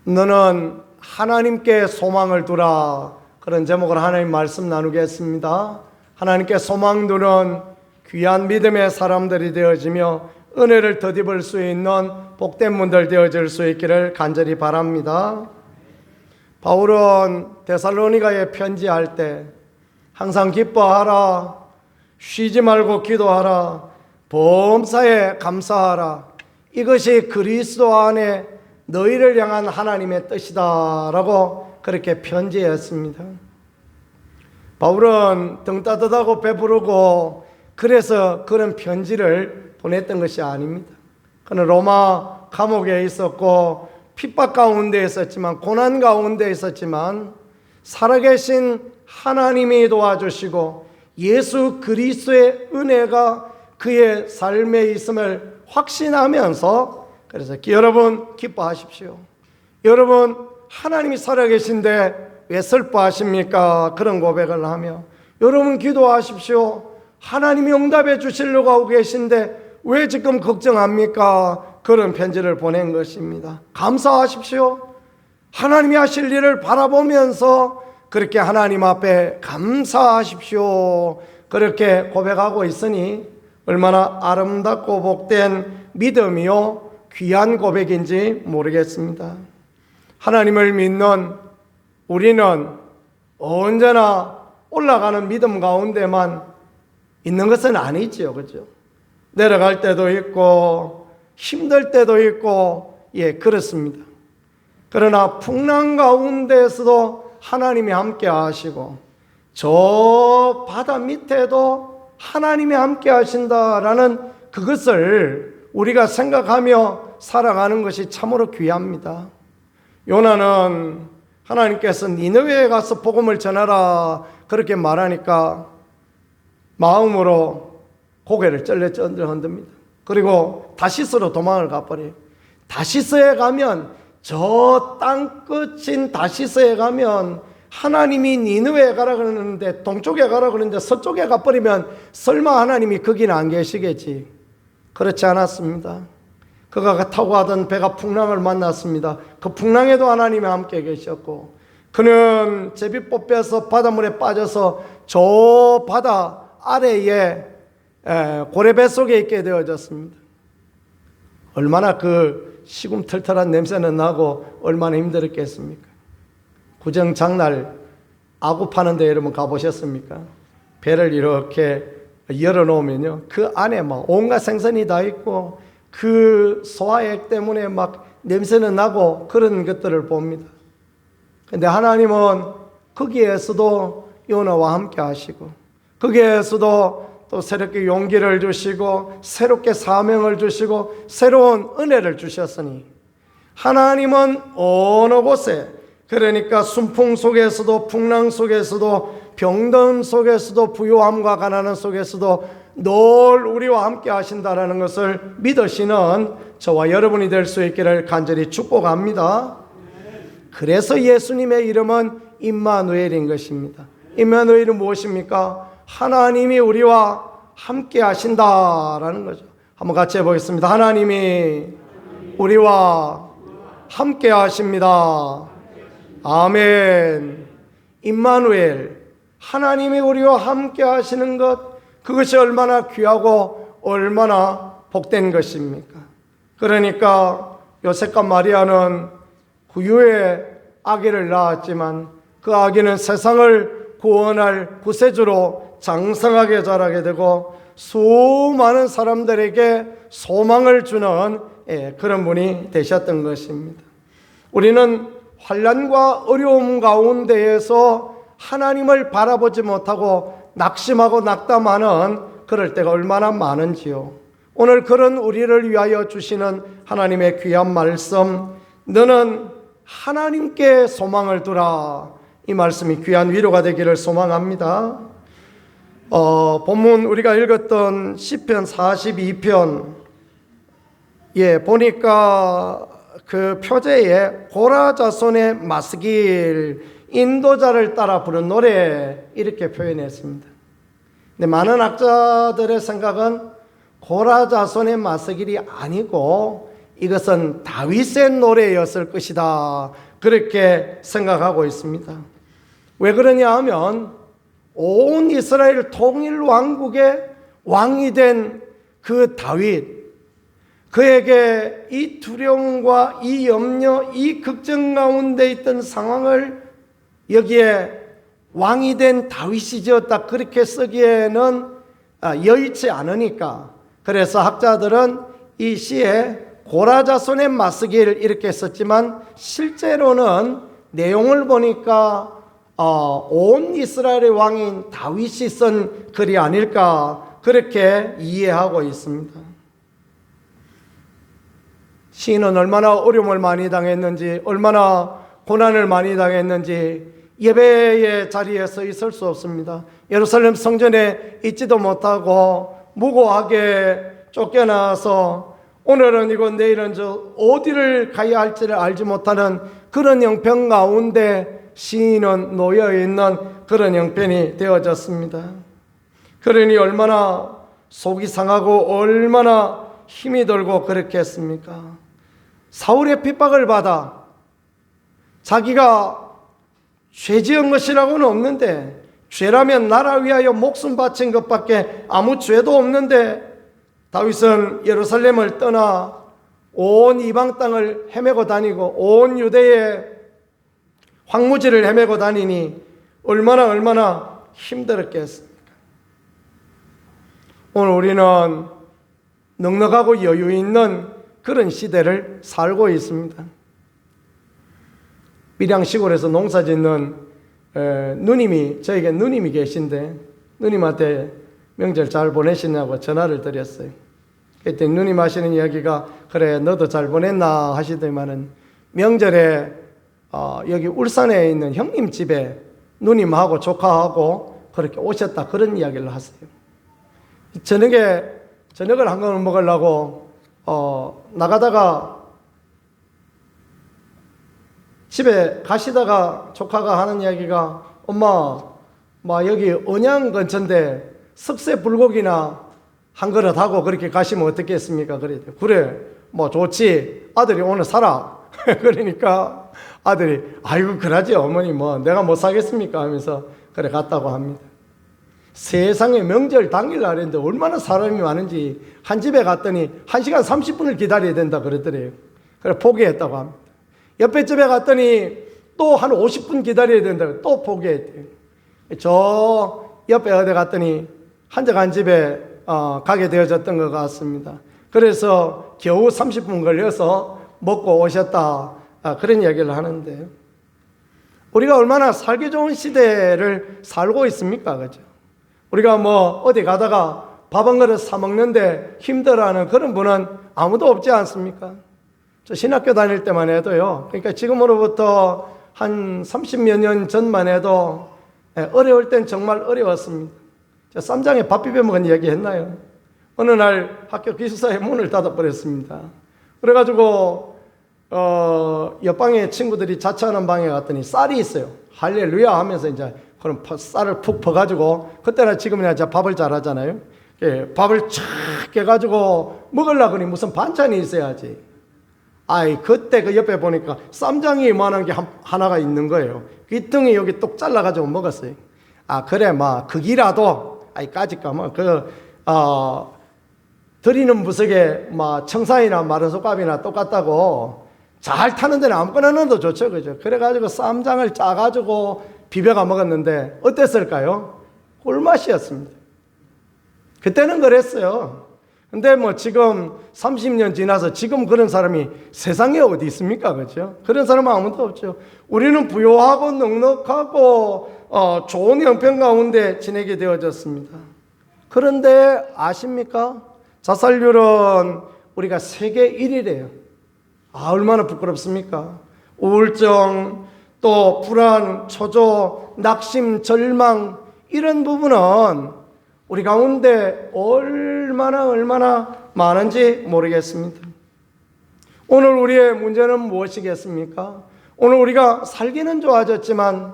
너는 하나님께 소망을 두라. 그런 제목으로 하나님 말씀 나누겠습니다. 하나님께 소망 두는 귀한 믿음의 사람들이 되어지며 은혜를 덧입을 수 있는 복된 분들 되어질 수 있기를 간절히 바랍니다. 바울은 데살로니가에 편지할 때 항상 기뻐하라, 쉬지 말고 기도하라, 범사에 감사하라, 이것이 그리스도 안에 너희를 향한 하나님의 뜻이다 라고 그렇게 편지했습니다. 바울은 등 따뜻하고 배부르고 그래서 그런 편지를 보냈던 것이 아닙니다. 그는 로마 감옥에 있었고 핍박 가운데 있었지만, 고난 가운데 있었지만 살아계신 하나님이 도와주시고 예수 그리스도의 은혜가 그의 삶에 있음을 확신하면서, 그래서 여러분 기뻐하십시오. 여러분 하나님이 살아계신데 왜 슬퍼하십니까? 그런 고백을 하며, 여러분 기도하십시오. 하나님이 응답해 주시려고 하고 계신데 왜 지금 걱정합니까? 그런 편지를 보낸 것입니다. 감사하십시오. 하나님이 하실 일을 바라보면서 그렇게 하나님 앞에 감사하십시오. 그렇게 고백하고 있으니 얼마나 아름답고 복된 믿음이요 귀한 고백인지 모르겠습니다. 하나님을 믿는 우리는 언제나 올라가는 믿음 가운데만 있는 것은 아니지요, 그렇죠? 내려갈 때도 있고 힘들 때도 있고, 그렇습니다. 그러나 풍랑 가운데에서도 하나님이 함께 하시고 저 바다 밑에도 하나님이 함께 하신다라는 그것을 우리가 생각하며 살아가는 것이 참으로 귀합니다. 요나는 하나님께서 니느웨에 가서 복음을 전하라 그렇게 말하니까 마음으로 고개를 쩔레쩔레 흔듭니다. 그리고 다시스로 도망을 가버려요. 다시스에 가면, 저 땅끝인 다시스에 가면 하나님이 니느웨에 가라 그러는데, 동쪽에 가라 그러는데 서쪽에 가버리면 설마 하나님이 거기는 안 계시겠지. 그렇지 않았습니다. 그가 타고 가던 배가 풍랑을 만났습니다. 그 풍랑에도 하나님이 함께 계셨고, 그는 제비 뽑혀서 바닷물에 빠져서 저 바다 아래에 고래배 속에 있게 되어졌습니다. 얼마나 그 시금털털한 냄새는 나고 얼마나 힘들었겠습니까? 구정 장날 아구 파는 데 여러분 가보셨습니까? 배를 이렇게 열어놓으면요, 그 안에 막 온갖 생선이 다 있고 그 소화액 때문에 막 냄새는 나고 그런 것들을 봅니다. 근데 하나님은 거기에서도 요나와 함께 하시고, 거기에서도 또 새롭게 용기를 주시고 새롭게 사명을 주시고 새로운 은혜를 주셨으니, 하나님은 어느 곳에, 그러니까 순풍 속에서도 풍랑 속에서도 병든 속에서도 부요함과 가난한 속에서도 늘 우리와 함께 하신다라는 것을 믿으시는 저와 여러분이 될 수 있기를 간절히 축복합니다. 그래서 예수님의 이름은 임마누엘인 것입니다. 임마누엘은 무엇입니까? 하나님이 우리와 함께 하신다라는 거죠. 한번 같이 해보겠습니다. 하나님이 우리와 함께 하십니다. 아멘. 임마누엘, 하나님이 우리와 함께 하시는 것, 그것이 얼마나 귀하고 얼마나 복된 것입니까? 그러니까 요셉과 마리아는 구유의 아기를 낳았지만 그 아기는 세상을 구원할 구세주로 장성하게 자라게 되고 수많은 사람들에게 소망을 주는 그런 분이 되셨던 것입니다. 우리는 환난과 어려움 가운데에서 하나님을 바라보지 못하고 낙심하고 낙담하는 그럴 때가 얼마나 많은지요. 오늘 그런 우리를 위하여 주시는 하나님의 귀한 말씀, 너는 하나님께 소망을 두라, 이 말씀이 귀한 위로가 되기를 소망합니다. 본문 우리가 읽었던 시편 42편 보니까 그 표제에 고라자손의 마스길, 인도자를 따라 부른 노래, 이렇게 표현했습니다. 근데 많은 학자들의 생각은 고라자손의 마스길이 아니고 이것은 다윗의 노래였을 것이다. 그렇게 생각하고 있습니다. 왜 그러냐 하면 온 이스라엘 통일 왕국의 왕이 된 그 다윗, 그에게 이 두려움과 이 염려, 이 걱정 가운데 있던 상황을 여기에 왕이 된 다윗이 지었다 그렇게 쓰기에는 여의치 않으니까, 그래서 학자들은 이 시에 고라자손의 맞서기를 이렇게 썼지만 실제로는 내용을 보니까 온 이스라엘의 왕인 다윗이 쓴 글이 아닐까 그렇게 이해하고 있습니다. 시인은 얼마나 어려움을 많이 당했는지, 얼마나 고난을 많이 당했는지 예배의 자리에 서 있을 수 없습니다. 예루살렘 성전에 있지도 못하고 무고하게 쫓겨나서 오늘은 이거 내일은 저 어디를 가야 할지를 알지 못하는 그런 형편 가운데 시인은 놓여있는 그런 형편이 되어졌습니다. 그러니 얼마나 속이 상하고 얼마나 힘이 들고 그렇게 했습니까? 사울의 핍박을 받아 자기가 죄 지은 것이라고는 없는데, 죄라면 나라 위하여 목숨 바친 것밖에 아무 죄도 없는데 다윗은 예루살렘을 떠나 온 이방 땅을 헤매고 다니고 온 유대의 황무지를 헤매고 다니니 얼마나 힘들었겠습니까? 오늘 우리는 넉넉하고 여유 있는 그런 시대를 살고 있습니다. 밀양 시골에서 농사 짓는 저에게 누님이 계신데, 누님한테 명절 잘 보내시냐고 전화를 드렸어요. 그때 누님 하시는 이야기가, 그래 너도 잘 보냈나 하시더니만은 명절에 여기 울산에 있는 형님 집에 누님하고 조카하고 그렇게 오셨다 그런 이야기를 하세요. 저녁을 한 그릇 먹으려고 나가다가 집에 가시다가 조카가 하는 이야기가, 엄마 여기 언양 근처인데 석쇠 불고기나 한 그릇 하고 그렇게 가시면 어떻겠습니까? 그래 좋지, 아들이 오늘 사라. 그러니까 아들이 아이고 그러지 어머니 내가 못 사겠습니까 하면서 그래 갔다고 합니다. 세상에 명절 당일 날인데 얼마나 사람이 많은지 한 집에 갔더니 1시간 30분을 기다려야 된다 그랬더래요. 그래 포기했다고 합니다. 옆에 집에 갔더니 또 한 50분 기다려야 된다고 또 포기했대요. 저 옆에 어디 갔더니 한적한 집에 가게 되어졌던 것 같습니다. 그래서 겨우 30분 걸려서 먹고 오셨다 그런 이야기를 하는데요. 우리가 얼마나 살기 좋은 시대를 살고 있습니까? 그죠? 우리가 어디 가다가 밥 한 그릇 사 먹는데 힘들어하는 그런 분은 아무도 없지 않습니까? 저 신학교 다닐 때만 해도요, 그러니까 지금으로부터 한 30몇 년 전만 해도 어려울 땐 정말 어려웠습니다. 저 쌈장에 밥 비벼 먹은 이야기 했나요? 어느 날 학교 기숙사에 문을 닫아버렸습니다. 그래가지고 옆방에 친구들이 자취하는 방에 갔더니 쌀이 있어요. 할렐루야 하면서 이제 그럼 쌀을 푹 퍼가지고, 그때나 지금이나 이제 밥을 잘 하잖아요. 밥을 쫙 깨가지고 먹으려고 하니 무슨 반찬이 있어야지. 그때 그 옆에 보니까 쌈장이 이만한 게 하나가 있는 거예요. 귀퉁이 여기 똑 잘라가지고 먹었어요. 그래 그기라도 까짓까 드리는 부석에 청산이나 마른 솥밥이나 똑같다고, 잘 타는 데는 아무거나 넣어도 좋죠, 그죠? 그래가지고 쌈장을 짜가지고 비벼가 먹었는데 어땠을까요? 꿀맛이었습니다. 그때는 그랬어요. 근데 지금 30년 지나서 지금 그런 사람이 세상에 어디 있습니까? 그죠? 그런 사람은 아무도 없죠. 우리는 부유하고 넉넉하고 좋은 형편 가운데 지내게 되어졌습니다. 그런데 아십니까? 자살률은 우리가 세계 1위래요. 얼마나 부끄럽습니까? 우울증, 또 불안, 초조, 낙심, 절망, 이런 부분은 우리 가운데 얼마나 많은지 모르겠습니다. 오늘 우리의 문제는 무엇이겠습니까? 오늘 우리가 살기는 좋아졌지만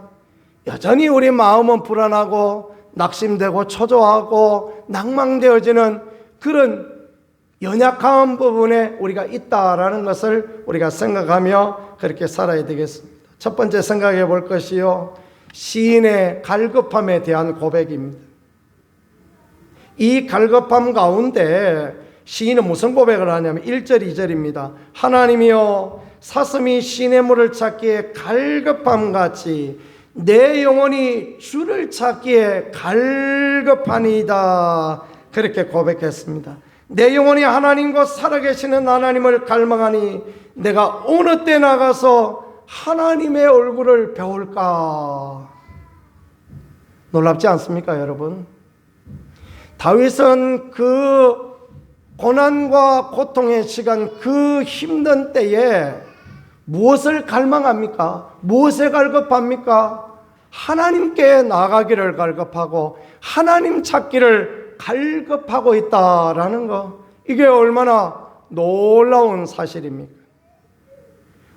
여전히 우리 마음은 불안하고 낙심되고 초조하고 낭망되어지는 그런 연약한 부분에 우리가 있다라는 것을 우리가 생각하며 그렇게 살아야 되겠습니다. 첫 번째 생각해 볼 것이요, 시인의 갈급함에 대한 고백입니다. 이 갈급함 가운데 시인은 무슨 고백을 하냐면 1절 2절입니다. 하나님이여 사슴이 시냇물을 찾기에 갈급함같이 내 영혼이 주를 찾기에 갈급하니이다. 그렇게 고백했습니다. 내 영혼이 하나님과 살아계시는 하나님을 갈망하니 내가 어느 때 나가서 하나님의 얼굴을 배울까. 놀랍지 않습니까, 여러분? 다윗은 그 고난과 고통의 시간, 그 힘든 때에 무엇을 갈망합니까? 무엇에 갈급합니까? 하나님께 나가기를 갈급하고 하나님 찾기를 갈급하고 있다라는 거, 이게 얼마나 놀라운 사실입니까?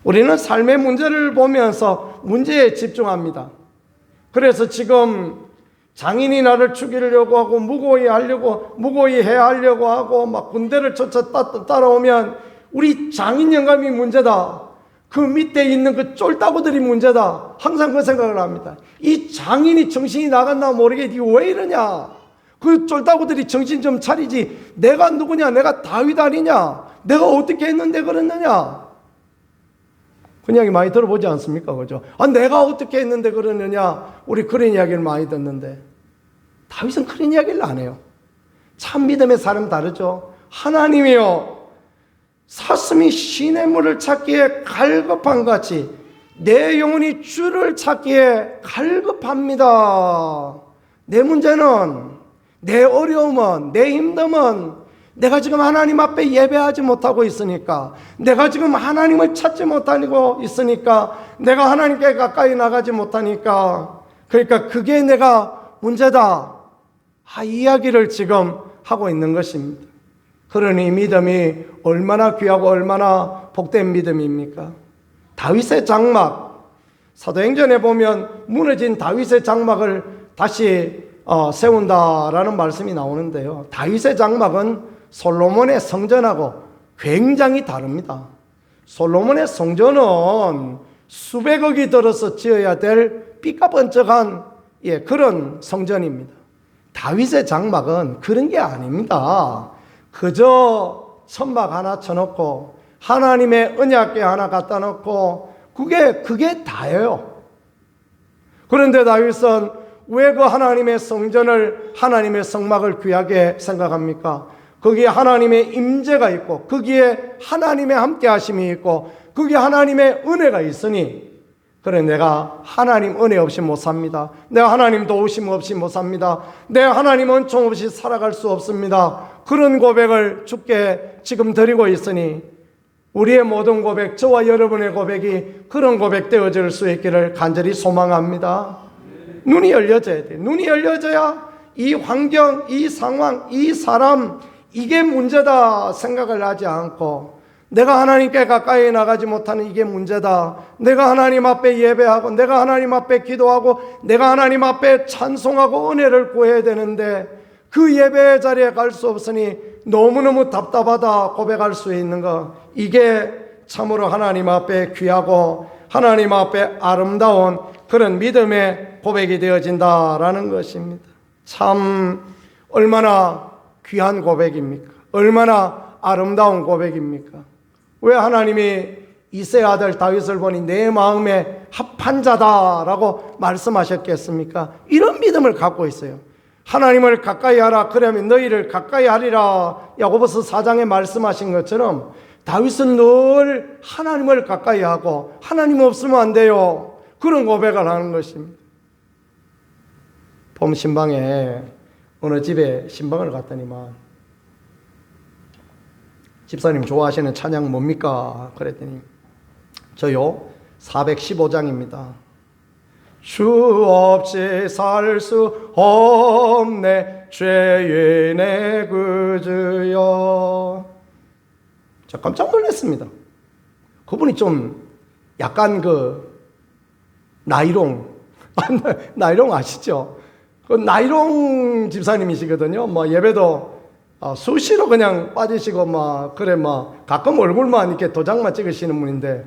우리는 삶의 문제를 보면서 문제에 집중합니다. 그래서 지금 장인이 나를 죽이려고 하고 무고히 해야 하려고 하고 막 군대를 쫓아 따라오면 우리 장인 영감이 문제다. 그 밑에 있는 그 쫄따구들이 문제다. 항상 그 생각을 합니다. 이 장인이 정신이 나갔나 모르겠지 왜 이러냐. 그 쫄따구들이 정신 좀 차리지. 내가 누구냐? 내가 다윗 아니냐? 내가 어떻게 했는데 그러느냐? 그런 이야기 많이 들어보지 않습니까? 그죠? 내가 어떻게 했는데 그러느냐? 우리 그런 이야기를 많이 듣는데 다윗은 그런 이야기를 안 해요. 참 믿음의 사람 다르죠? 하나님이여 사슴이 시냇물을 찾기에 갈급한 같이 내 영혼이 주를 찾기에 갈급합니다. 내 문제는, 내 어려움은, 내 힘듦은 내가 지금 하나님 앞에 예배하지 못하고 있으니까, 내가 지금 하나님을 찾지 못하고 있으니까, 내가 하나님께 가까이 나가지 못하니까, 그러니까 그게 내가 문제다. 이 이야기를 지금 하고 있는 것입니다. 그러니 믿음이 얼마나 귀하고 얼마나 복된 믿음입니까? 다윗의 장막, 사도행전에 보면 무너진 다윗의 장막을 다시 세운다라는 말씀이 나오는데요. 다윗의 장막은 솔로몬의 성전하고 굉장히 다릅니다. 솔로몬의 성전은 수백억이 들어서 지어야 될 삐까번쩍한 그런 성전입니다. 다윗의 장막은 그런 게 아닙니다. 그저 천막 하나 쳐놓고 하나님의 언약궤 하나 갖다 놓고 그게 다예요. 그런데 다윗은 왜 그 하나님의 성전을, 하나님의 성막을 귀하게 생각합니까? 거기에 하나님의 임재가 있고 거기에 하나님의 함께 하심이 있고 거기에 하나님의 은혜가 있으니, 그래 내가 하나님 은혜 없이 못 삽니다. 내가 하나님 도우심 없이 못 삽니다. 내가 하나님 은총 없이 살아갈 수 없습니다. 그런 고백을 주께 지금 드리고 있으니 우리의 모든 고백, 저와 여러분의 고백이 그런 고백 되어질 수 있기를 간절히 소망합니다. 눈이 열려져야 돼. 눈이 열려져야 이 환경, 이 상황, 이 사람, 이게 문제다 생각을 하지 않고, 내가 하나님께 가까이 나가지 못하는 이게 문제다. 내가 하나님 앞에 예배하고, 내가 하나님 앞에 기도하고, 내가 하나님 앞에 찬송하고 은혜를 구해야 되는데 그 예배 자리에 갈 수 없으니 너무너무 답답하다 고백할 수 있는 것, 이게 참으로 하나님 앞에 귀하고 하나님 앞에 아름다운 그런 믿음의 고백이 되어진다라는 것입니다. 참 얼마나 귀한 고백입니까? 얼마나 아름다운 고백입니까? 왜 하나님이 이새의 아들 다윗을 보니 내 마음에 합한 자다라고 말씀하셨겠습니까? 이런 믿음을 갖고 있어요. 하나님을 가까이 하라, 그러면 너희를 가까이 하리라. 야고보서 4장에 말씀하신 것처럼 다윗은 늘 하나님을 가까이 하고 하나님 없으면 안 돼요. 그런 고백을 하는 것입니다. 봄 신방에 어느 집에 신방을 갔더니만 집사님 좋아하시는 찬양 뭡니까? 그랬더니 저요 415장입니다. 주 없이 살 수 없네 죄인의 구주여. 저 깜짝 놀랐습니다. 그분이 좀 약간 나이롱 나이롱 아시죠? 나이롱 집사님이시거든요. 예배도 수시로 그냥 빠지시고 가끔 얼굴만 이렇게 도장만 찍으시는 분인데,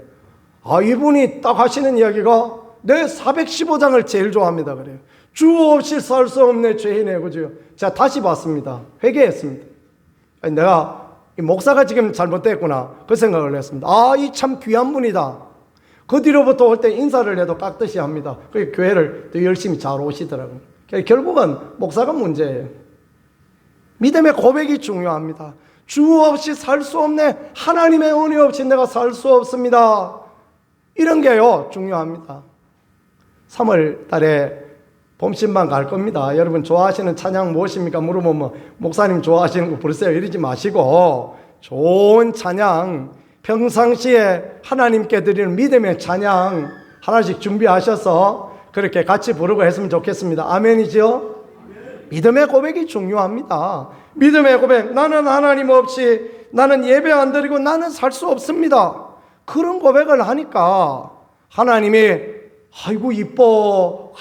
이분이 딱 하시는 이야기가 내 415장을 제일 좋아합니다. 그래요. 주 없이 살 수 없네 죄인의 그죠. 제가 다시 봤습니다. 회개했습니다. 내가 이 목사가 지금 잘못됐구나 그 생각을 했습니다. 이 참 귀한 분이다. 그 뒤로부터 올 때 인사를 해도 깍듯이 합니다. 그 교회를 더 열심히 잘 오시더라고요. 결국은 목사가 문제예요. 믿음의 고백이 중요합니다. 주 없이 살 수 없네. 하나님의 은혜 없이 내가 살 수 없습니다. 이런 게요 중요합니다. 3월 달에 봄신방 갈 겁니다. 여러분 좋아하시는 찬양 무엇입니까? 물어보면 목사님 좋아하시는 거 부르세요 이러지 마시고, 좋은 찬양, 평상시에 하나님께 드리는 믿음의 찬양 하나씩 준비하셔서 그렇게 같이 부르고 했으면 좋겠습니다. 아멘이죠? 믿음의 고백이 중요합니다. 믿음의 고백, 나는 하나님 없이 나는 예배 안 드리고 나는 살 수 없습니다. 그런 고백을 하니까 하나님이 아이고 이뻐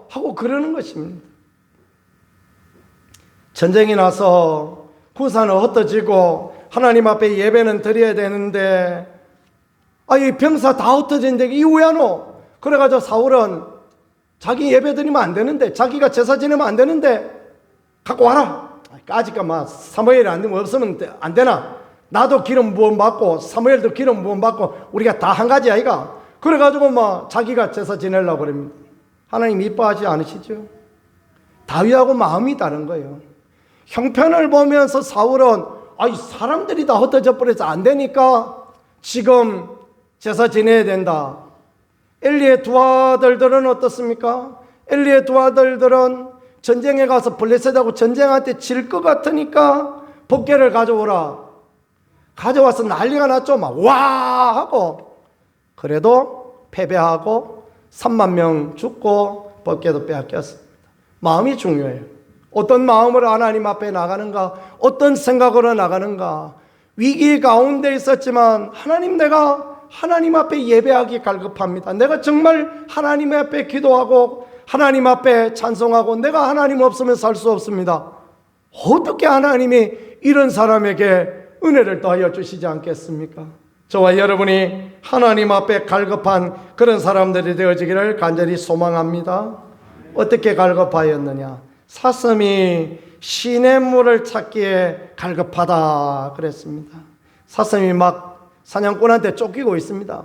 하고 그러는 것입니다. 전쟁이 나서 군사는 흩어지고 하나님 앞에 예배는 드려야 되는데 이 병사 다 흩어진데 이거 왜 안 오? 그래가지고 사울은 자기 예배 드리면 안 되는데, 자기가 제사 지내면 안 되는데 갖고 와라. 아직까 사무엘이 안 되면 없으면 안 되나? 나도 기름 부음 받고 사무엘도 기름 부음 받고 우리가 다 한 가지 아이가. 그래가지고 자기가 제사 지내려고 그럽니다. 하나님 이뻐하지 않으시죠? 다윗하고 마음이 다른 거예요. 형편을 보면서 사울은 사람들이 다 흩어져 버려서 안 되니까 지금 제사 지내야 된다. 엘리의 두 아들들은 어떻습니까? 엘리의 두 아들들은 전쟁에 가서 블레셋하고 전쟁한테 질 것 같으니까 법궤를 가져오라. 가져와서 난리가 났죠. 와 하고, 그래도 패배하고 3만 명 죽고 법궤도 빼앗겼습니다. 마음이 중요해요. 어떤 마음으로 하나님 앞에 나가는가, 어떤 생각으로 나가는가. 위기 가운데 있었지만 내가 하나님 앞에 예배하기 갈급합니다. 내가 정말 하나님 앞에 기도하고 하나님 앞에 찬송하고 내가 하나님 없으면 살 수 없습니다. 어떻게 하나님이 이런 사람에게 은혜를 더하여 주시지 않겠습니까? 저와 여러분이 하나님 앞에 갈급한 그런 사람들이 되어지기를 간절히 소망합니다. 어떻게 갈급하였느냐? 사슴이 시냇물을 찾기에 갈급하다 그랬습니다. 사슴이 사냥꾼한테 쫓기고 있습니다.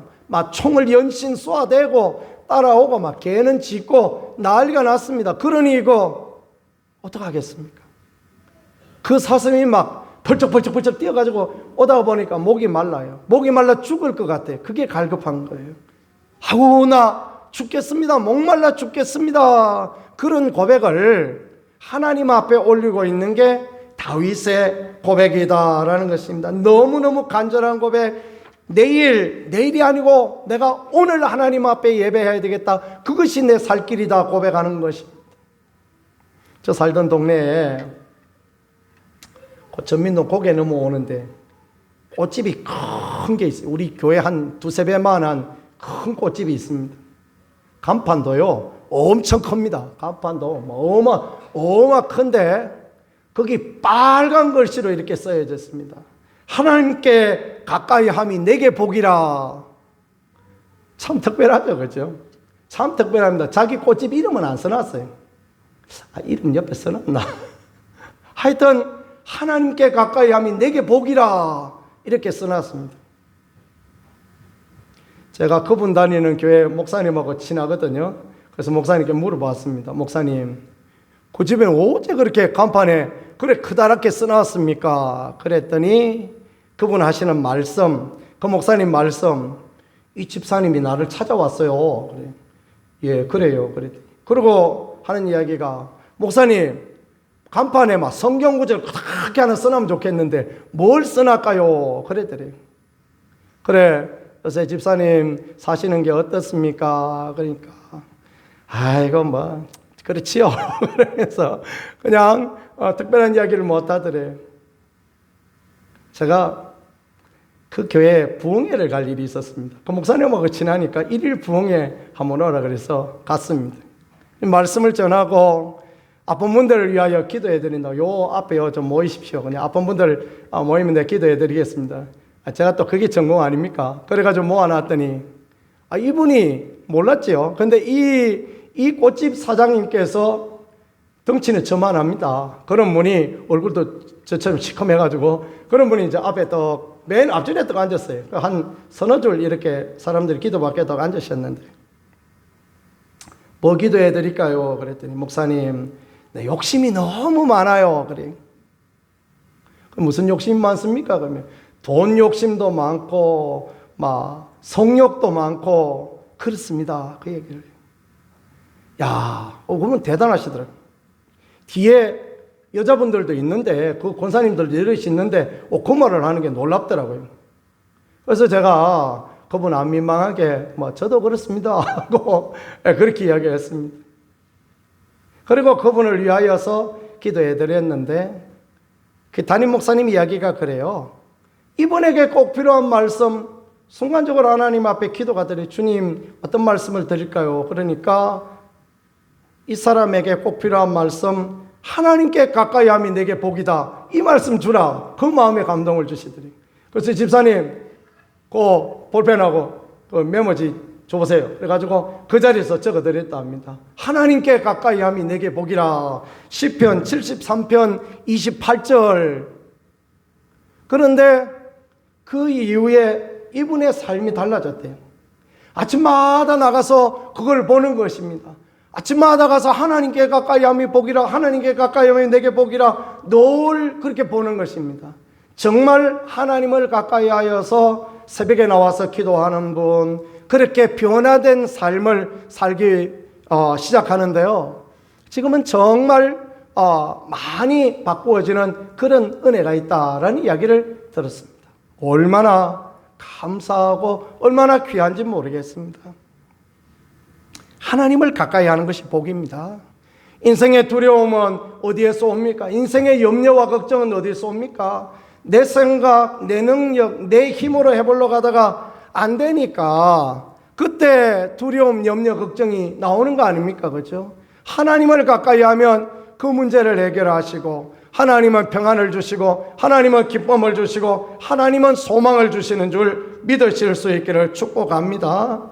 총을 연신 쏘아대고 따라오고 개는 짖고 난리가 났습니다. 그러니 이거 어떡하겠습니까? 그 사슴이 벌쩍벌쩍 뛰어가지고 오다 보니까 목이 말라요. 목이 말라 죽을 것 같아요. 그게 갈급한 거예요. 나 죽겠습니다. 목말라 죽겠습니다. 그런 고백을 하나님 앞에 올리고 있는 게 다윗의 고백이다라는 것입니다. 너무너무 간절한 고백. 내일이 아니고 내가 오늘 하나님 앞에 예배해야 되겠다. 그것이 내 살 길이다 고백하는 것입니다. 저 살던 동네에 전민동 고개 넘어오는데 꽃집이 큰 게 있어요. 우리 교회 한 두세 배만한 큰 꽃집이 있습니다. 간판도요 엄청 큽니다. 간판도 어마 큰데 거기 빨간 글씨로 이렇게 써여져 있습니다. 하나님께 가까이 함이 내게 복이라. 참 특별하죠, 그죠? 참 특별합니다. 자기 꽃집 이름은 안 써놨어요. 이름 옆에 써놨나? 하여튼 하나님께 가까이 함이 내게 복이라 이렇게 써놨습니다. 제가 그분 다니는 교회 목사님하고 친하거든요. 그래서 목사님께 물어봤습니다. 목사님, 그 집에 어째 그렇게 간판에 그래 크다랗게 써놨습니까? 그랬더니 그분 하시는 말씀, 그 목사님 말씀, 이 집사님이 나를 찾아왔어요. 그래. 예, 그래요. 그리고 하는 이야기가, 목사님 간판에 성경 구절 크게 하나 써놓으면 좋겠는데 뭘 써놨까요? 그랬더래요. 그래, 요새 집사님 사시는 게 어떻습니까? 그러니까 아이고 그렇지요. 그래서 그냥 특별한 이야기를 못 하더래요. 제가 그 교회에 부흥회를 갈 일이 있었습니다. 그 목사님하고 친하니까 1일 부흥회 한번 오라 그래서 갔습니다. 말씀을 전하고 아픈 분들을 위하여 기도해 드린다. 요 앞에 좀 모이십시오. 그냥 아픈 분들 모이면 내가 기도해 드리겠습니다. 제가 또 그게 전공 아닙니까? 그래가지고 모아놨더니 이분이 몰랐지요. 근데 이 꽃집 사장님께서 덩치는 저만합니다. 그런 분이 얼굴도 저처럼 시커매가지고 그런 분이 이제 앞에 또 맨 앞줄에 또 앉았어요. 한 서너 줄 이렇게 사람들이 기도받게 또 앉으셨는데 뭐 기도해 드릴까요? 그랬더니 목사님, 네, 욕심이 너무 많아요. 그래. 무슨 욕심이 많습니까? 그러면 돈 욕심도 많고 막 성욕도 많고 그렇습니다. 그 얘기를. 야, 그러면 대단하시더라고요. 뒤에 여자분들도 있는데 그 권사님들도 이러시 있는데 그 말을 하는 게 놀랍더라고요. 그래서 제가 그분 안 민망하게 저도 그렇습니다 하고 그렇게 이야기했습니다. 그리고 그분을 위하여서 기도해 드렸는데 그 담임 목사님 이야기가 그래요. 이분에게 꼭 필요한 말씀 순간적으로 하나님 앞에 기도가 드려 주님 어떤 말씀을 드릴까요? 그러니까 이 사람에게 꼭 필요한 말씀 하나님께 가까이 함이 내게 복이다. 이 말씀 주라. 그 마음에 감동을 주시더니 그래서 집사님 그 볼펜하고 그 메모지 줘보세요. 그래가지고 그 자리에서 적어드렸다 합니다. 하나님께 가까이 함이 내게 복이라. 시편 73편 28절. 그런데 그 이후에 이분의 삶이 달라졌대요. 아침마다 나가서 그걸 보는 것입니다. 아침마다 가서 하나님께 가까이 함이 복이라, 하나님께 가까이 함이 내게 복이라 늘 그렇게 보는 것입니다. 정말 하나님을 가까이 하여서 새벽에 나와서 기도하는 분, 그렇게 변화된 삶을 살기 시작하는데요. 지금은 정말 많이 바꾸어지는 그런 은혜가 있다라는 이야기를 들었습니다. 얼마나 감사하고 얼마나 귀한지 모르겠습니다. 하나님을 가까이 하는 것이 복입니다. 인생의 두려움은 어디에서 옵니까? 인생의 염려와 걱정은 어디에서 옵니까? 내 생각, 내 능력, 내 힘으로 해보려고 하다가 안 되니까 그때 두려움, 염려, 걱정이 나오는 거 아닙니까? 그렇죠? 하나님을 가까이 하면 그 문제를 해결하시고 하나님은 평안을 주시고 하나님은 기쁨을 주시고 하나님은 소망을 주시는 줄 믿으실 수 있기를 축복합니다.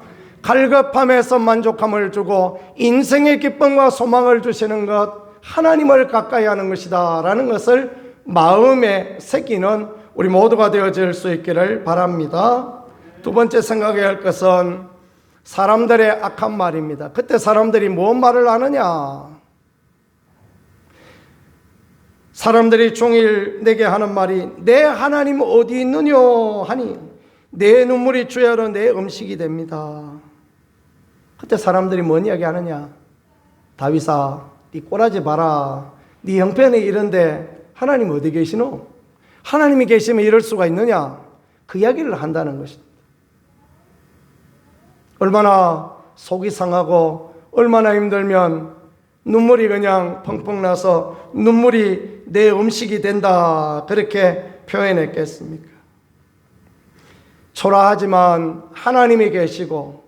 갈급함에서 만족함을 주고 인생의 기쁨과 소망을 주시는 것, 하나님을 가까이 하는 것이다 라는 것을 마음에 새기는 우리 모두가 되어질 수 있기를 바랍니다. 두 번째 생각해야 할 것은 사람들의 악한 말입니다. 그때 사람들이 무슨 말을 하느냐? 사람들이 종일 내게 하는 말이 내 하나님 어디 있느냐 하니 내 눈물이 주야로 내 음식이 됩니다. 그때 사람들이 뭔 이야기 하느냐? 다윗아, 네 꼬라지 봐라. 네 형편이 이런데 하나님 어디 계시노? 하나님이 계시면 이럴 수가 있느냐? 그 이야기를 한다는 것입니다. 얼마나 속이 상하고 얼마나 힘들면 눈물이 그냥 펑펑 나서 눈물이 내 음식이 된다 그렇게 표현했겠습니까? 초라하지만 하나님이 계시고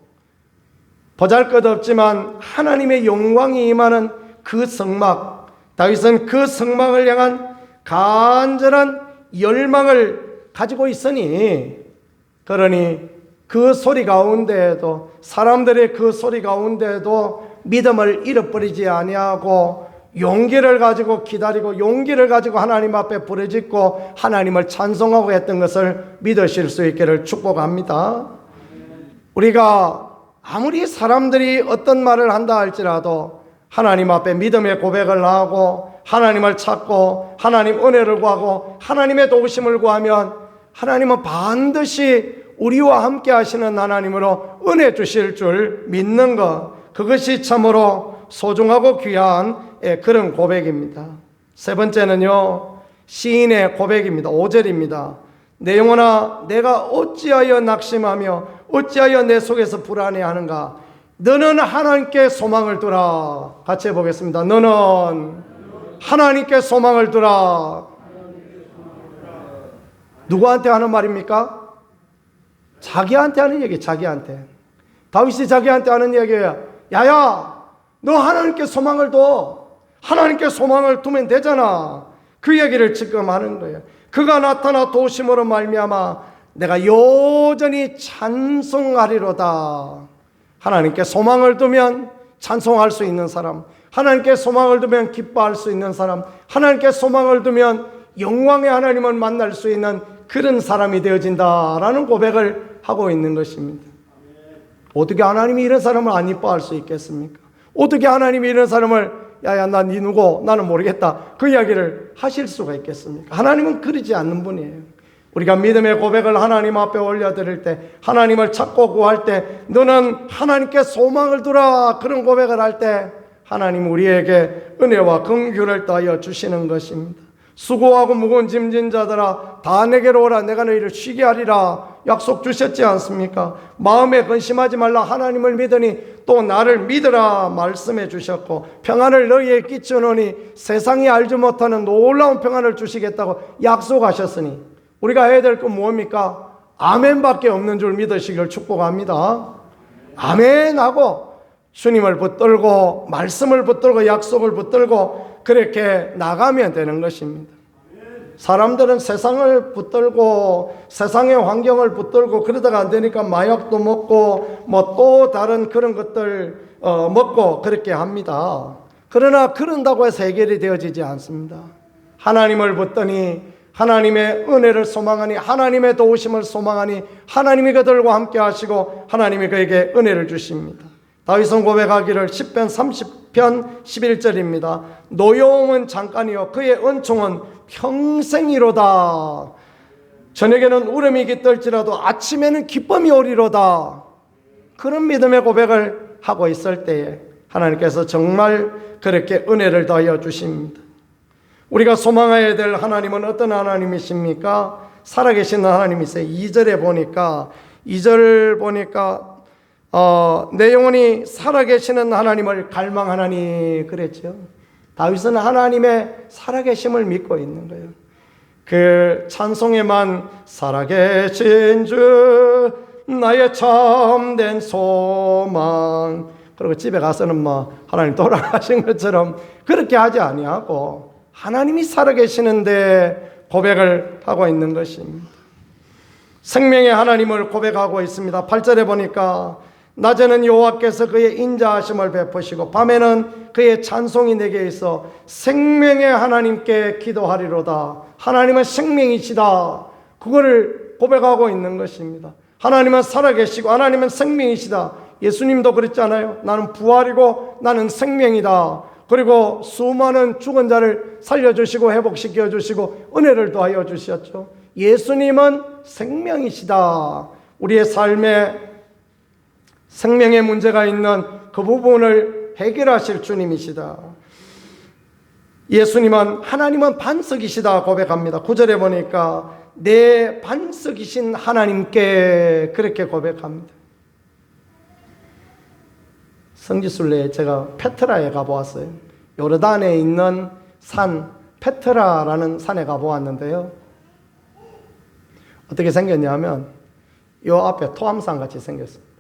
보잘것없지만 하나님의 영광이 임하는 그 성막, 다윗은 그 성막을 향한 간절한 열망을 가지고 있으니 그러니 그 소리 가운데에도 사람들의 그 소리 가운데에도 믿음을 잃어버리지 아니하고 용기를 가지고 기다리고 용기를 가지고 하나님 앞에 부르짖고 하나님을 찬송하고 했던 것을 믿으실 수 있기를 축복합니다. 우리가 아무리 사람들이 어떤 말을 한다 할지라도 하나님 앞에 믿음의 고백을 하고 하나님을 찾고 하나님 은혜를 구하고 하나님의 도우심을 구하면 하나님은 반드시 우리와 함께 하시는 하나님으로 은혜 주실 줄 믿는 것, 그것이 참으로 소중하고 귀한 그런 고백입니다. 세 번째는요, 시인의 고백입니다. 5절입니다. 내 영혼아 내가 어찌하여 낙심하며 어찌하여 내 속에서 불안해하는가? 너는 하나님께 소망을 두라. 같이 해보겠습니다. 너는 하나님께 소망을 두라. 누구한테 하는 말입니까? 자기한테 하는 얘기예요. 자기한테. 다윗이 자기한테 하는 얘기예요. 야야, 너 하나님께 소망을 둬. 하나님께 소망을 두면 되잖아. 그 얘기를 지금 하는 거예요. 그가 나타나 도심으로 말미암아 내가 여전히 찬송하리로다. 하나님께 소망을 두면 찬송할 수 있는 사람, 하나님께 소망을 두면 기뻐할 수 있는 사람, 하나님께 소망을 두면 영광의 하나님을 만날 수 있는 그런 사람이 되어진다라는 고백을 하고 있는 것입니다. 어떻게 하나님이 이런 사람을 안 이뻐할 수 있겠습니까? 어떻게 하나님이 이런 사람을 야야 나 네 누구 나는 모르겠다 그 이야기를 하실 수가 있겠습니까? 하나님은 그러지 않는 분이에요. 우리가 믿음의 고백을 하나님 앞에 올려드릴 때, 하나님을 찾고 구할 때, 너는 하나님께 소망을 두라 그런 고백을 할 때 하나님 우리에게 은혜와 긍휼을 더하여 주시는 것입니다. 수고하고 무거운 짐진 자들아 다 내게로 오라 내가 너희를 쉬게 하리라 약속 주셨지 않습니까? 마음에 근심하지 말라 하나님을 믿으니 또 나를 믿으라 말씀해 주셨고, 평안을 너희에게 끼쳐놓으니 세상이 알지 못하는 놀라운 평안을 주시겠다고 약속하셨으니 우리가 해야 될 건 뭡니까? 아멘밖에 없는 줄 믿으시길 축복합니다. 아멘하고 주님을 붙들고 말씀을 붙들고 약속을 붙들고 그렇게 나가면 되는 것입니다. 사람들은 세상을 붙들고 세상의 환경을 붙들고 그러다가 안 되니까 마약도 먹고 뭐 또 다른 그런 것들 먹고 그렇게 합니다. 그러나 그런다고 해서 해결이 되어지지 않습니다. 하나님을 붙더니 하나님의 은혜를 소망하니 하나님의 도우심을 소망하니 하나님이 그들과 함께 하시고 하나님이 그에게 은혜를 주십니다. 다윗은 고백하기를 10편 30편 11절입니다. 노여움은 잠깐이요 그의 은총은 평생이로다. 저녁에는 울음이 깃들지라도 아침에는 기쁨이 오리로다. 그런 믿음의 고백을 하고 있을 때에 하나님께서 정말 그렇게 은혜를 더하여 주십니다. 우리가 소망해야 될 하나님은 어떤 하나님이십니까? 살아계신 하나님이세요. 2절에 보니까 2절 보니까 내 영혼이 살아계시는 하나님을 갈망하나니 그랬죠. 다윗은 하나님의 살아계심을 믿고 있는 거예요. 그 찬송에만 살아계신 주 나의 참된 소망, 그리고 집에 가서는 뭐 하나님 돌아가신 것처럼 그렇게 하지 아니하고 하나님이 살아계시는데 고백을 하고 있는 것입니다. 생명의 하나님을 고백하고 있습니다. 8절에 보니까 낮에는 여호와께서 그의 인자하심을 베푸시고 밤에는 그의 찬송이 내게 있어 생명의 하나님께 기도하리로다. 하나님은 생명이시다. 그거를 고백하고 있는 것입니다. 하나님은 살아계시고 하나님은 생명이시다. 예수님도 그랬잖아요. 나는 부활이고 나는 생명이다. 그리고 수많은 죽은 자를 살려주시고 회복시켜 주시고 은혜를 더하여 주셨죠. 예수님은 생명이시다. 우리의 삶에 생명의 문제가 있는 그 부분을 해결하실 주님이시다. 예수님은 하나님은 반석이시다 고백합니다. 9절에 보니까 내 반석이신 하나님께 그렇게 고백합니다. 성지순례에 제가 페트라에 가보았어요. 요르단에 있는 산 페트라라는 산에 가보았는데요. 어떻게 생겼냐면 요 앞에 토암산 같이 생겼습니다.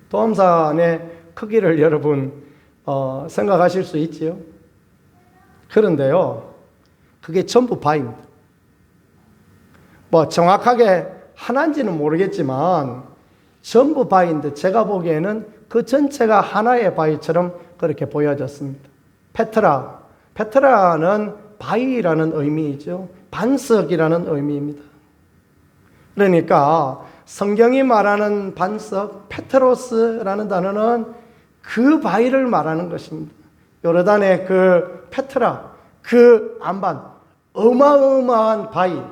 토암산의 크기를 여러분 생각하실 수 있지요? 그런데요, 그게 전부 바위입니다. 뭐 정확하게 하나인지는 모르겠지만 전부 바위인데 제가 보기에는 그 전체가 하나의 바위처럼 그렇게 보여졌습니다. 페트라는 바위라는 의미이죠. 반석이라는 의미입니다. 그러니까 성경이 말하는 반석, 페트로스라는 단어는 그 바위를 말하는 것입니다. 요르단의 그 페트라, 그 안반, 어마어마한 바위,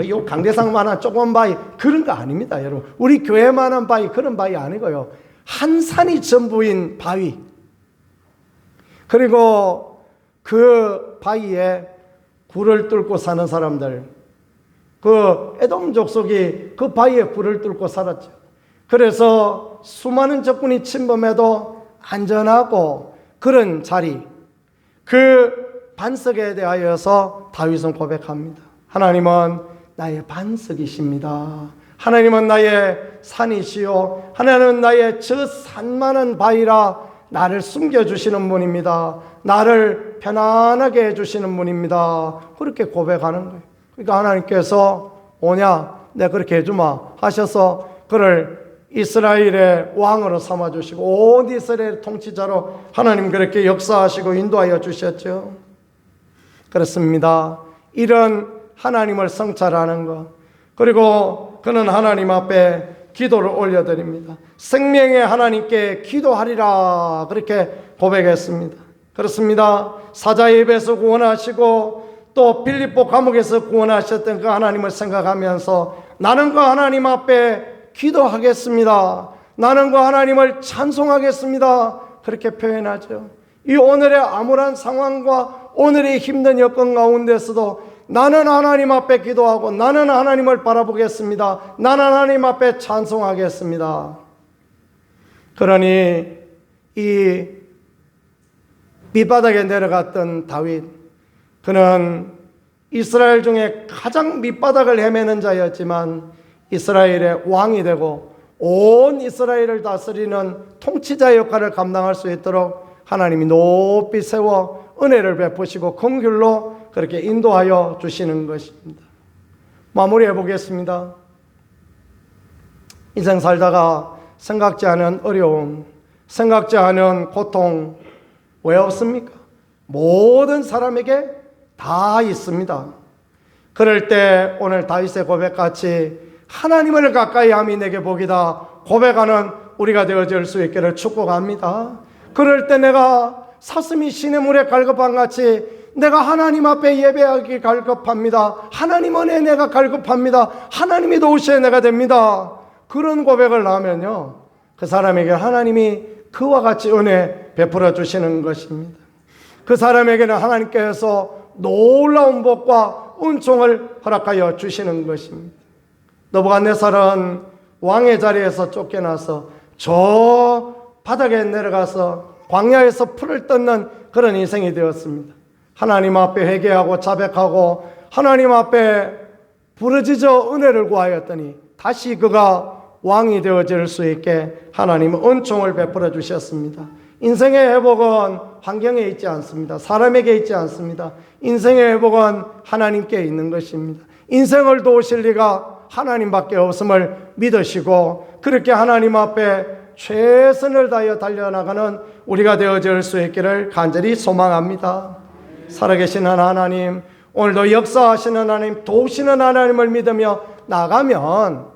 요 강대상만한 조그만 바위 그런 거 아닙니다, 여러분. 우리 교회만한 바위 그런 바위 아니고요. 한 산이 전부인 바위. 그리고 그 바위에 굴을 뚫고 사는 사람들, 그 에돔 족속이 그 바위에 굴을 뚫고 살았죠. 그래서 수많은 적군이 침범해도 안전하고 그런 자리, 그 반석에 대하여서 다윗은 고백합니다. 하나님은 나의 반석이십니다. 하나님은 나의 산이시요 하나님은 나의 저 산만한 바위라 나를 숨겨주시는 분입니다. 나를 편안하게 해주시는 분입니다. 그렇게 고백하는 거예요. 그러니까 하나님께서 오냐, 내가 그렇게 해주마 하셔서 그를 이스라엘의 왕으로 삼아주시고 온 이스라엘 통치자로 하나님 그렇게 역사하시고 인도하여 주셨죠. 그렇습니다. 이런 하나님을 성찰하는 것, 그리고 그는 하나님 앞에 기도를 올려드립니다. 생명의 하나님께 기도하리라 그렇게 고백했습니다. 그렇습니다. 사자의 입에서 구원하시고 또 빌립보 감옥에서 구원하셨던 그 하나님을 생각하면서 나는 그 하나님 앞에 기도하겠습니다. 나는 그 하나님을 찬송하겠습니다. 그렇게 표현하죠. 이 오늘의 암울한 상황과 오늘의 힘든 여건 가운데서도 나는 하나님 앞에 기도하고 나는 하나님을 바라보겠습니다. 나는 하나님 앞에 찬송하겠습니다. 그러니 이 밑바닥에 내려갔던 다윗, 그는 이스라엘 중에 가장 밑바닥을 헤매는 자였지만 이스라엘의 왕이 되고 온 이스라엘을 다스리는 통치자 역할을 감당할 수 있도록 하나님이 높이 세워 은혜를 베푸시고 긍휼로 그렇게 인도하여 주시는 것입니다. 마무리해 보겠습니다. 인생 살다가 생각지 않은 어려움, 생각지 않은 고통 왜 없습니까? 모든 사람에게 다 있습니다. 그럴 때 오늘 다윗의 고백같이 하나님을 가까이 함이 내게 복이다 고백하는 우리가 되어질 수 있기를 축복합니다. 그럴 때 내가 사슴이 시냇물에 갈급한 같이 내가 하나님 앞에 예배하기 갈급합니다. 하나님 은혜에 내가 갈급합니다. 하나님이 도우시에 내가 됩니다. 그런 고백을 하면요, 그 사람에게 하나님이 그와 같이 은혜 베풀어 주시는 것입니다. 그 사람에게는 하나님께서 놀라운 복과 은총을 허락하여 주시는 것입니다. 느부갓네살은 왕의 자리에서 쫓겨나서 저 바닥에 내려가서 광야에서 풀을 뜯는 그런 인생이 되었습니다. 하나님 앞에 회개하고 자백하고 하나님 앞에 부르짖어 은혜를 구하였더니 다시 그가 왕이 되어질 수 있게 하나님은 은총을 베풀어 주셨습니다. 인생의 회복은 환경에 있지 않습니다. 사람에게 있지 않습니다. 인생의 회복은 하나님께 있는 것입니다. 인생을 도우실 리가 하나님밖에 없음을 믿으시고 그렇게 하나님 앞에 최선을 다하여 달려나가는 우리가 되어질 수 있기를 간절히 소망합니다. 살아계시는 하나님, 오늘도 역사하시는 하나님, 도우시는 하나님을 믿으며 나가면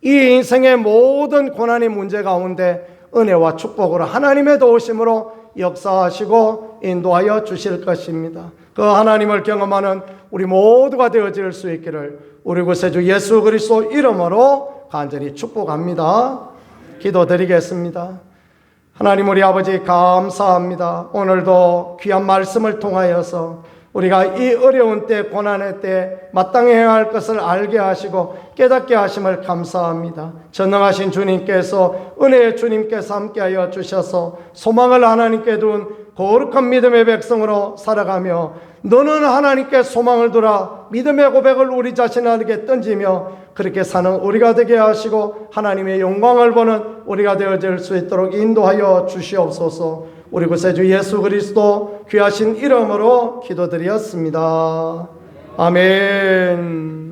이 인생의 모든 고난의 문제 가운데 은혜와 축복으로 하나님의 도우심으로 역사하시고 인도하여 주실 것입니다. 그 하나님을 경험하는 우리 모두가 되어질 수 있기를 우리 구세주 예수 그리스도 이름으로 간절히 축복합니다. 기도드리겠습니다. 하나님 우리 아버지 감사합니다. 오늘도 귀한 말씀을 통하여서 우리가 이 어려운 때 고난의 때 마땅히 해야 할 것을 알게 하시고 깨닫게 하심을 감사합니다. 전능하신 주님께서 은혜의 주님께서 함께하여 주셔서 소망을 하나님께 둔 거룩한 믿음의 백성으로 살아가며 너는 하나님께 소망을 두라 믿음의 고백을 우리 자신에게 던지며 그렇게 사는 우리가 되게 하시고 하나님의 영광을 보는 우리가 되어질 수 있도록 인도하여 주시옵소서. 우리 구세주 예수 그리스도 귀하신 이름으로 기도드렸습니다. 아멘.